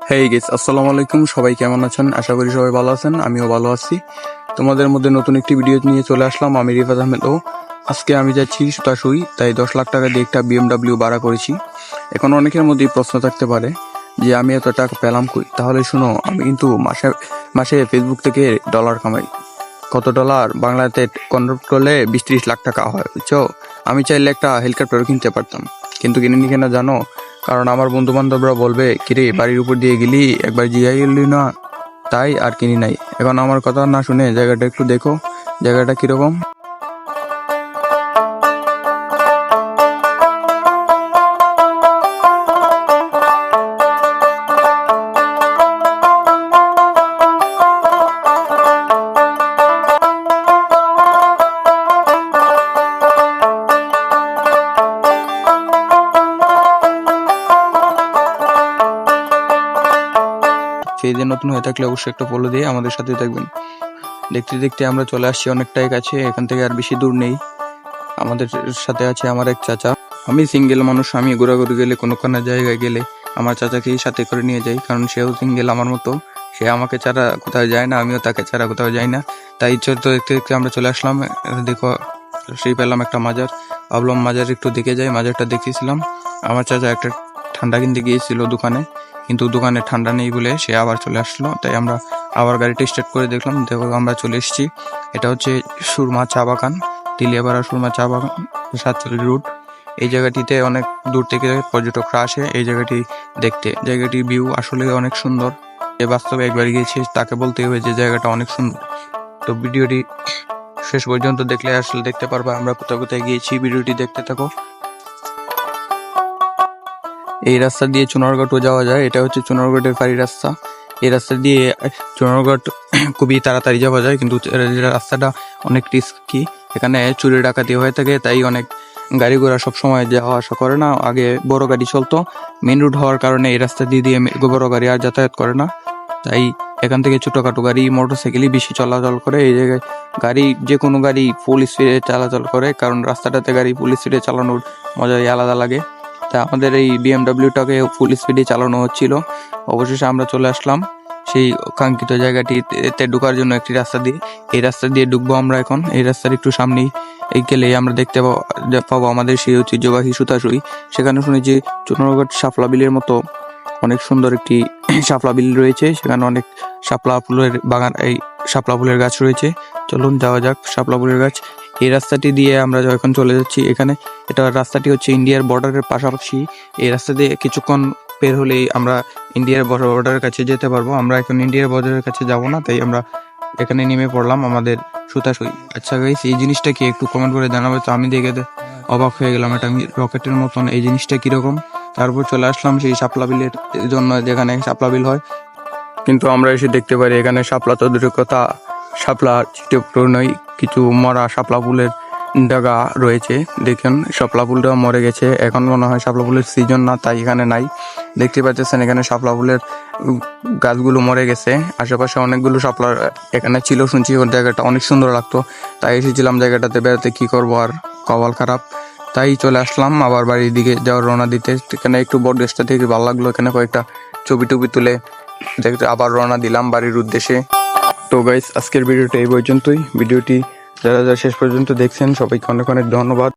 হেই guess, আসসালামু আলাইকুম। সবাই কেমন আছেন? আশা করি সবাই ভালো আছেন। আমিও ভালো আছি। তোমাদের মধ্যে নতুন একটি ভিডিও নিয়ে চলে আসলাম। আমি রিফাত আহমেদ। আজকে আমি যাচ্ছি সুতাশুই, তাই 10 লাখ টাকা দিয়ে একটা BMW ভাড়া করেছি। এখন অনেকের মধ্যেই প্রশ্ন থাকতে পারে যে আমি এত টাকা পেলাম কই। তাহলে শুনো, আমি কিন্তু মাসে মাসে ফেসবুক থেকে ডলার কামাই। কত ডলার? বাংলাতে কনভার্ট করলে 20-30 লাখ টাকা হয়, বুঝছো? আমি চাইলে একটা হেলিকপ্টারও কিনতে পারতাম, কিন্তু কিনিনি কেন জানো? কারণ আমার বন্ধু বান্ধবরা বলবে, কিরে বাড়ির উপর দিয়ে গেলি, একবার জিয়াই এলি না, তাই আর কিনি নাই। এখন আমার কথা না শুনে জায়গাটা একটু দেখো, জায়গাটা কিরকম। সেই যে নতুন হয়ে থাকলে অবশ্যই একটা ফলো দিয়ে আমাদের সাথে থাকবেন। দেখতে দেখতে আমরা চলে আসছি অনেকটাই কাছে, এখান থেকে আর বেশি দূর নেই। আমাদের সাথে আছে আমার এক চাচা। আমি সিঙ্গেল মানুষ, আমি ঘোরাঘুরি গেলে কোনো জায়গায় গেলে আমার চাচাকেই সাথে করে নিয়ে যাই, কারণ সেও সিঙ্গেল আমার মতো। সে আমাকে ছাড়া কোথাও যায় না, আমিও তাকে ছাড়া কোথাও যাই না। তাই তো দেখতে দেখতে আমরা চলে আসলাম। দেখো, সেই পেলাম একটা মাজার। ভাবলাম মাজার একটু দেখে যাই। মাজারটা দেখেছিলাম। আমার চাচা একটা ঠান্ডা কিনতে গিয়েছিল দোকানে, কিন্তু দোকানে ঠান্ডা নেই বলে সে আবার চলে আসলো। তাই আমরা আবার গাড়িটা স্টার্ট করে দেখলাম। দেখো, আমরা চলে এসেছি। এটা হচ্ছে সুরমা চা বাগান, তেলিয়াপাড়া সুরমা চা বাগান, 47 রুট। এই জায়গাটিতে অনেক দূর থেকে পর্যটকরা আসে এই জায়গাটি দেখতে। জায়গাটির ভিউ আসলে অনেক সুন্দর। যে বাস্তবে একবার গিয়েছে তাকে বলতে হবে যে জায়গাটা অনেক সুন্দর। তো ভিডিওটি শেষ পর্যন্ত দেখলে আসলে দেখতে পারবা আমরা কোথায় কোথায় গিয়েছি। ভিডিওটি দেখতে থাকো। এই রাস্তা দিয়ে চুনারগড়ও যাওয়া যায়। এটা হচ্ছে চুনারগড়ের ফাঁড়ি রাস্তা। এই রাস্তা দিয়ে চুনারগড় খুবই তাড়াতাড়ি যাওয়া যায়, কিন্তু রাস্তাটা অনেক রিস্কি। এখানে চুরি ডাকাতি হয়ে থাকে, তাই অনেক গাড়ি ঘোড়া সবসময় যাওয়া আসা করে না। আগে বড় গাড়ি চলতো, মেন রোড হওয়ার কারণে এই রাস্তা দিয়ে বড় গাড়ি আর যাতায়াত করে না। তাই এখান থেকে ছোটখাটো গাড়ি, মোটরসাইকেলই বেশি চলাচল করে। এই জায়গায় গাড়ি, যে কোনো গাড়ি ফুল স্পিডে চলাচল করে, কারণ রাস্তাটাতে গাড়ি ফুল স্পিডে চালানোর মজাই আলাদা লাগে। তা আমাদের এই BMWটাকে ফুল স্পিডে চালানো হচ্ছিল। অবশেষে আমরা চলে আসলাম সেই কাঙ্ক্ষিত জায়গাটিতে ঢোকার জন্য একটি রাস্তা দিয়ে। এই রাস্তা দিয়ে ঢুকবো আমরা এখন। এই রাস্তার একটু সামনেই গেলেই আমরা দেখতে পাবো আমাদের সেই ঐতিহ্যবাহী সুতাশুই। সেখানে শুনেছি চুনারগড় শাপলা বিলের মতো অনেক সুন্দর একটি শাপলা বিল রয়েছে। সেখানে অনেক শাপলা ফুলের বাগান, এই শাপলা ফুলের গাছ রয়েছে। চলুন যাওয়া যাক শাপলা ফুলের গাছ। এই রাস্তাটি দিয়ে আমরা যখন চলে যাচ্ছি, এখানে এটা রাস্তাটি হচ্ছে ইন্ডিয়ার বর্ডারের পাশাপাশি। এই রাস্তা দিয়ে কিছুক্ষণ বের হলেই আমরা ইন্ডিয়ার বর্ডারের কাছে যেতে পারবো। আমরা এখন ইন্ডিয়ার বর্ডারের কাছে যাব না, তাই আমরা এখানে নেমে পড়লাম আমাদের সুতাশুই। আচ্ছা গাইস, এই জিনিসটা কি একটু কমেন্ট করে জানাবে তো? আমি দেখে অবাক হয়ে গেলাম। এটা রকেটের মতন, এই জিনিসটা কিরকম? তারপর চলে আসলাম সেই শাপলা বিলের জন্য, যেখানে শাপলা বিল হয়। কিন্তু আমরা এসে দেখতে পারি এখানে শাপলা তো দূরের কথা, শাপলা চিঠে নয়, কিছু মরা শাপলা ফুলের ডাগা রয়েছে। দেখুন, শাপলা ফুলটাও মরে গেছে। এখন মনে হয় শাপলা ফুলের সিজন না, তাই এখানে নাই। দেখতে পাচ্ছেন এখানে শাপলা ফুলের গাছগুলো মরে গেছে। আশেপাশে অনেকগুলো শাপলা এখানে ছিল, শুনছি ওর জায়গাটা অনেক সুন্দর লাগতো, তাই এসেছিলাম জায়গাটাতে বেড়াতে। কি করবো আর, কপাল খারাপ। তাই চলে আসলাম আবার বাড়ির দিকে যাওয়ার রওনা দিতে। এখানে একটু বড় দেশটা থেকে ভালো লাগলো, এখানে কয়েকটা ছবি টবি তুলে দেখতে আবার রওনা দিলাম বাড়ির উদ্দেশ্যে। তো গাইস, আজকের ভিডিওটা এই পর্যন্তই। ভিডিওটি যারা যারা শেষ পর্যন্ত দেখছেন সবাইকে অনেক অনেক ধন্যবাদ।